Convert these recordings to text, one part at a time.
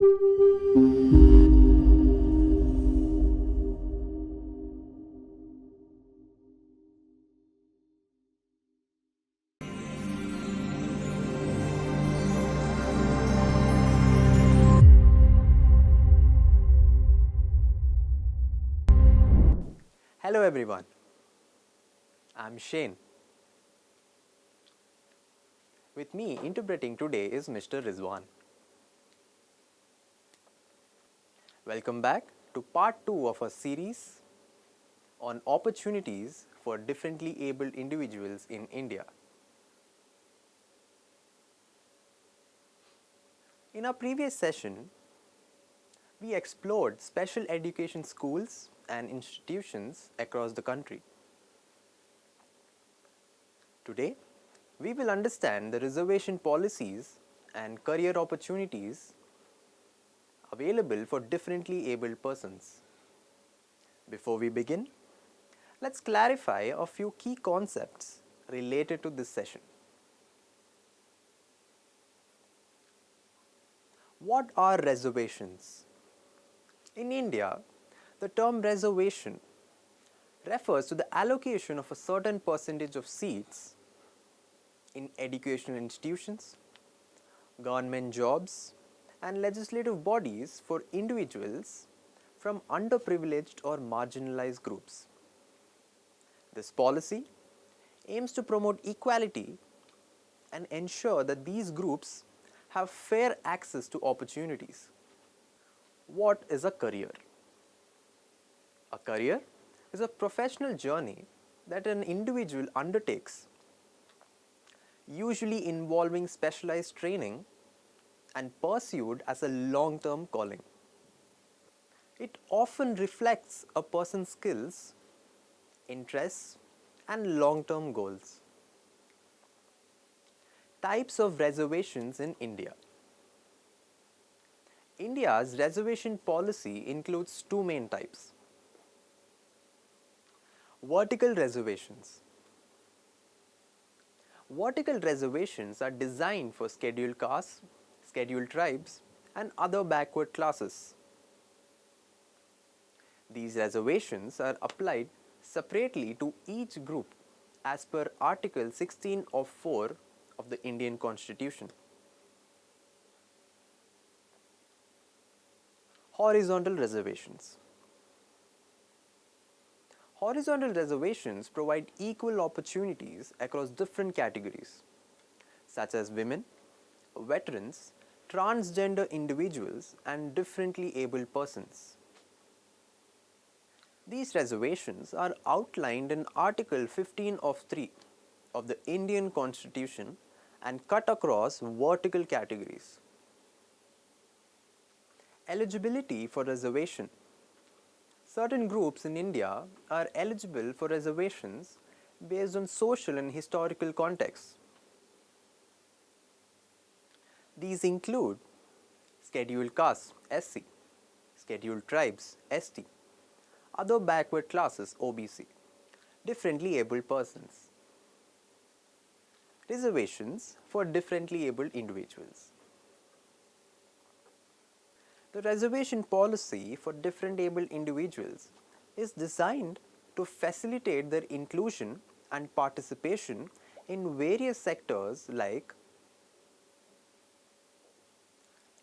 Hello everyone, I'm Shane. With me interpreting today is Mr. Rizwan. Welcome back to part 2 of a series on opportunities for differently abled individuals in India. In our previous session, we explored special education schools and institutions across the country. Today, we will understand the reservation policies and career opportunities available for differently abled persons. Before we begin, let's clarify a few key concepts related to this session. What are reservations? In India, the term reservation refers to the allocation of a certain percentage of seats in educational institutions, government jobs, and legislative bodies for individuals from underprivileged or marginalized groups. This policy aims to promote equality and ensure that these groups have fair access to opportunities. What is a career? A career is a professional journey that an individual undertakes, usually involving specialized training and pursued as a long-term calling. It often reflects a person's skills, interests, and long-term goals. Types of reservations in India. India's reservation policy includes two main types. Vertical reservations. Vertical reservations are designed for scheduled castes, scheduled tribes, and other backward classes. These reservations are applied separately to each group as per Article 16 of 4 of the Indian Constitution. Horizontal reservations. Horizontal reservations provide equal opportunities across different categories, such as women, veterans, transgender individuals, and differently abled persons. These reservations are outlined in Article 15 of 3 of the Indian Constitution and cut across vertical categories. Eligibility for reservation. Certain groups in India are eligible for reservations based on social and historical contexts. These include scheduled castes (SC), scheduled tribes (ST), other backward classes (OBC), differently abled persons. Reservations for differently abled individuals. The reservation policy for different abled individuals is designed to facilitate their inclusion and participation in various sectors like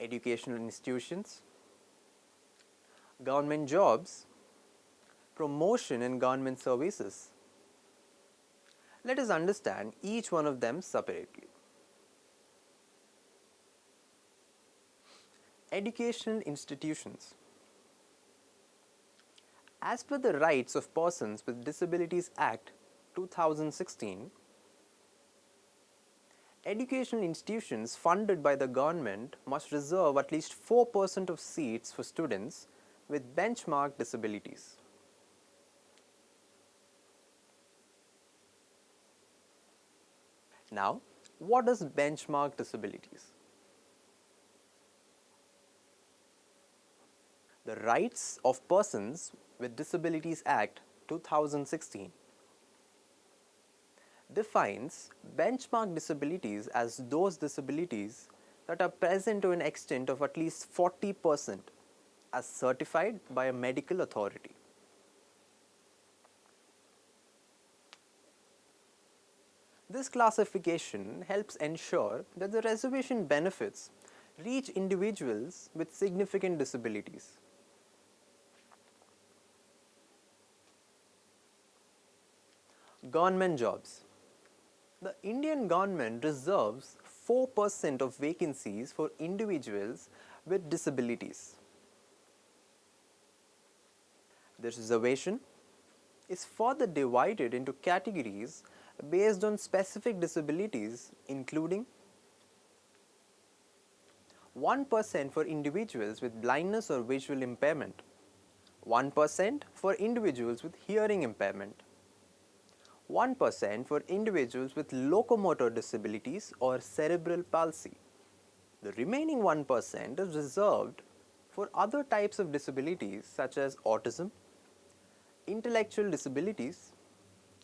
educational institutions, government jobs, promotion in government services. Let us understand each one of them separately. Educational institutions. As per the Rights of Persons with Disabilities Act 2016, educational institutions funded by the government must reserve at least 4% of seats for students with benchmark disabilities. Now, what is benchmark disabilities? The Rights of Persons with Disabilities Act 2016 defines benchmark disabilities as those disabilities that are present to an extent of at least 40% as certified by a medical authority. This classification helps ensure that the reservation benefits reach individuals with significant disabilities. Government jobs. The Indian government reserves 4% of vacancies for individuals with disabilities. This reservation is further divided into categories based on specific disabilities, including 1% for individuals with blindness or visual impairment, 1% for individuals with hearing impairment, 1% for individuals with locomotor disabilities or cerebral palsy. The remaining 1% is reserved for other types of disabilities such as autism, intellectual disabilities,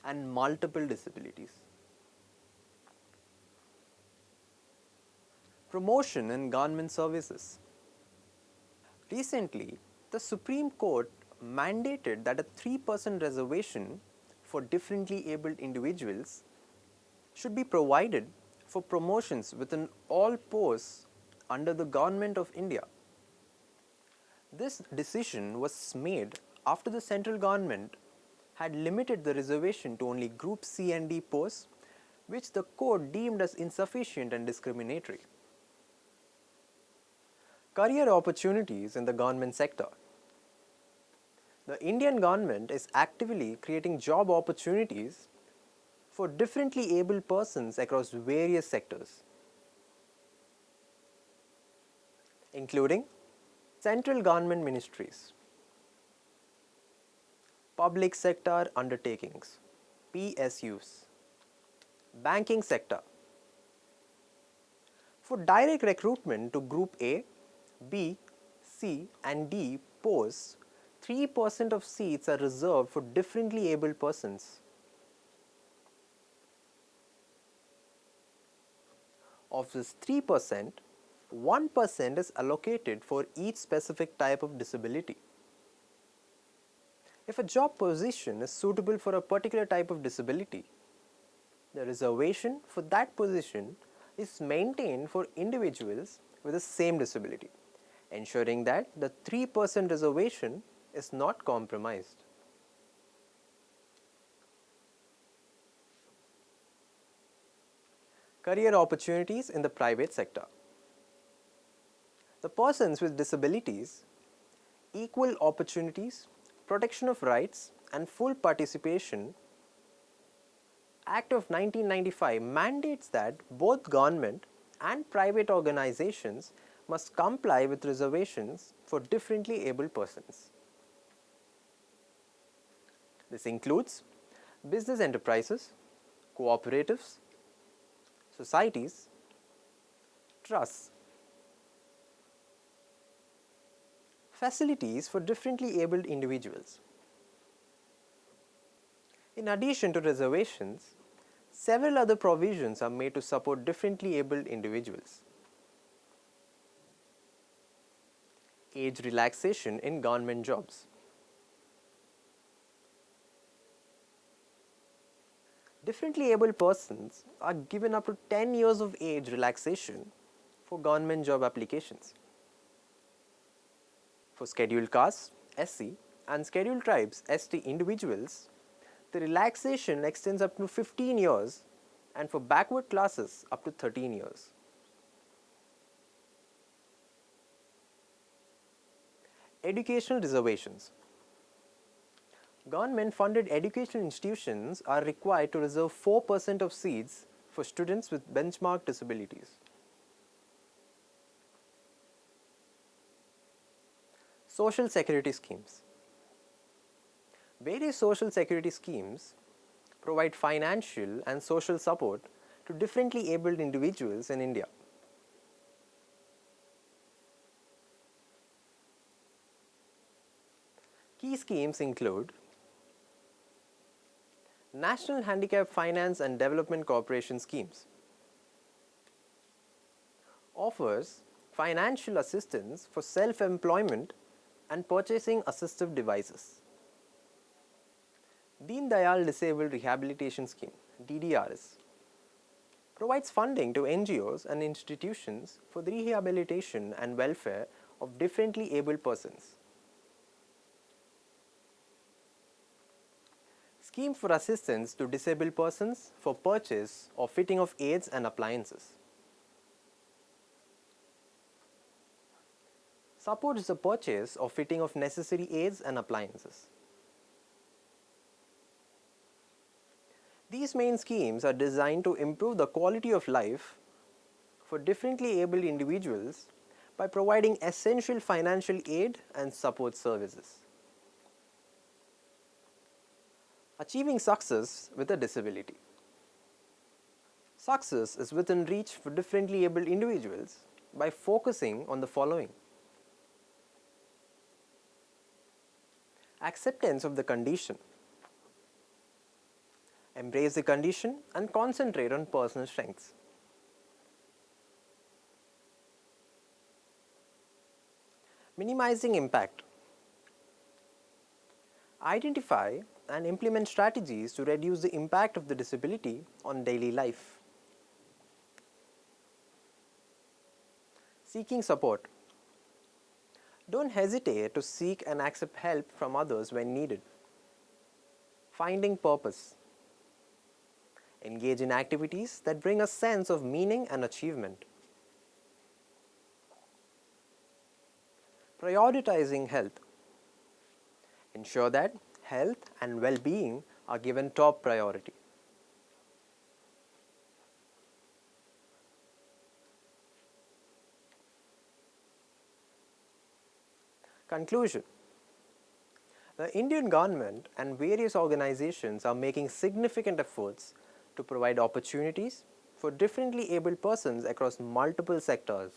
and multiple disabilities. Promotion in government services. Recently, the Supreme Court mandated that a 3% reservation for differently abled individuals should be provided for promotions within all posts under the Government of India. This decision was made after the central government had limited the reservation to only Group C and D posts, which the court deemed as insufficient and discriminatory. Career opportunities in the government sector. The Indian government is actively creating job opportunities for differently abled persons across various sectors, including central government ministries, public sector undertakings, PSUs, banking sector. For direct recruitment to Group A, B, C and D posts, 3% of seats are reserved for differently abled persons. Of this 3%, 1% is allocated for each specific type of disability. If a job position is suitable for a particular type of disability, the reservation for that position is maintained for individuals with the same disability, ensuring that the 3% reservation is not compromised. Career opportunities in the private sector. The persons with disabilities, equal opportunities, protection of rights, and full participation Act of 1995 mandates that both government and private organizations must comply with reservations for differently abled persons. This includes business enterprises, cooperatives, societies, trusts, facilities for differently abled individuals. In addition to reservations, several other provisions are made to support differently abled individuals. Age relaxation in government jobs. Differently abled persons are given up to 10 years of age relaxation for government job applications. For scheduled castes, SC, and scheduled tribes, ST individuals, the relaxation extends up to 15 years, and for backward classes up to 13 years. Educational reservations. Government-funded educational institutions are required to reserve 4% of seats for students with benchmark disabilities. Social security schemes. Various social security schemes provide financial and social support to differently abled individuals in India. Key schemes include National Handicap Finance and Development Corporation schemes, offers financial assistance for self-employment and purchasing assistive devices. Deen Dayal Disabled Rehabilitation Scheme (DDRS) provides funding to NGOs and institutions for the rehabilitation and welfare of differently abled persons. Scheme for assistance to disabled persons for purchase or fitting of aids and appliances. Supports the purchase or fitting of necessary aids and appliances. These main schemes are designed to improve the quality of life for differently abled individuals by providing essential financial aid and support services. Achieving success with a disability. Success is within reach for differently abled individuals by focusing on the following: acceptance of the condition. Embrace the condition and concentrate on personal strengths. Minimizing impact. Identify and implement strategies to reduce the impact of the disability on daily life. Seeking support. Don't hesitate to seek and accept help from others when needed. Finding purpose. Engage in activities that bring a sense of meaning and achievement. Prioritizing health. Ensure that health and well-being are given top priority. Conclusion. The Indian government and various organizations are making significant efforts to provide opportunities for differently abled persons across multiple sectors.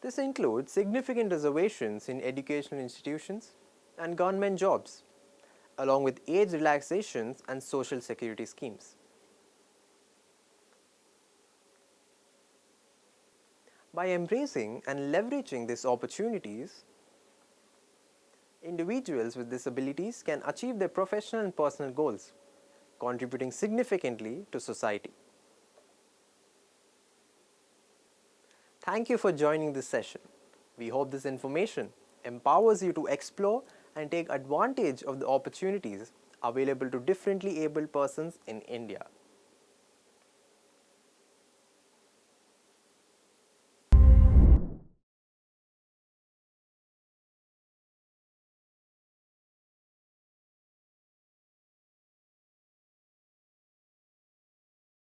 This includes significant reservations in educational institutions and government jobs, along with age relaxations and social security schemes. By embracing and leveraging these opportunities, individuals with disabilities can achieve their professional and personal goals, contributing significantly to society. Thank you for joining this session. We hope this information empowers you to explore and take advantage of the opportunities available to differently abled persons in India.